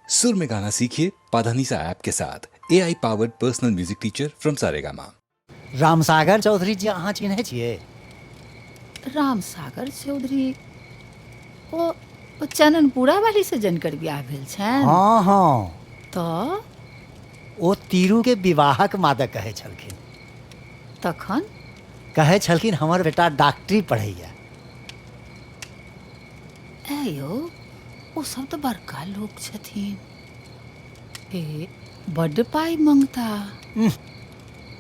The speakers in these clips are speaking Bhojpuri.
सुर में गाना सीखिए पाधानीसा ऐप के साथ। AI powered personal music teacher from Saregama. Ramsagar Chaudhary ji अहाँ चिन्है छियै? रामसागर चौधरी ओ चननपुरा वाली से जनकर बियाह भेल छनि। हाँ हाँ, तऽ ओ तीरू के विवाहक मादे कहै छलखिन। तखन कहै छलखिन हमर बेटा डॉक्टरी पढ़ैया। ऐ यौ, ओ सब तऽ बड़का लोक छथिन। ए बड्ड पाइ मंगता।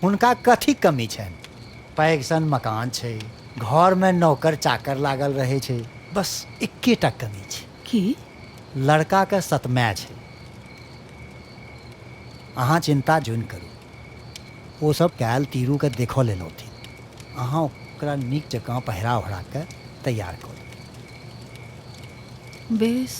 हुनका कथी कमी छनि? पैघ सन मकान छै, घरमे नौकर चाकर लागल रहै छै, बस एकेटा कमी छै। की? लड़काके सतमै छै। अहाँ चिंता जोन करू, ओ सब काल्हि तीरूके देखऽ लेल औथिन। अहाँ ओकरा नीक जकाँ पहिरा ओढ़ा कऽ तैयार करू। बेस।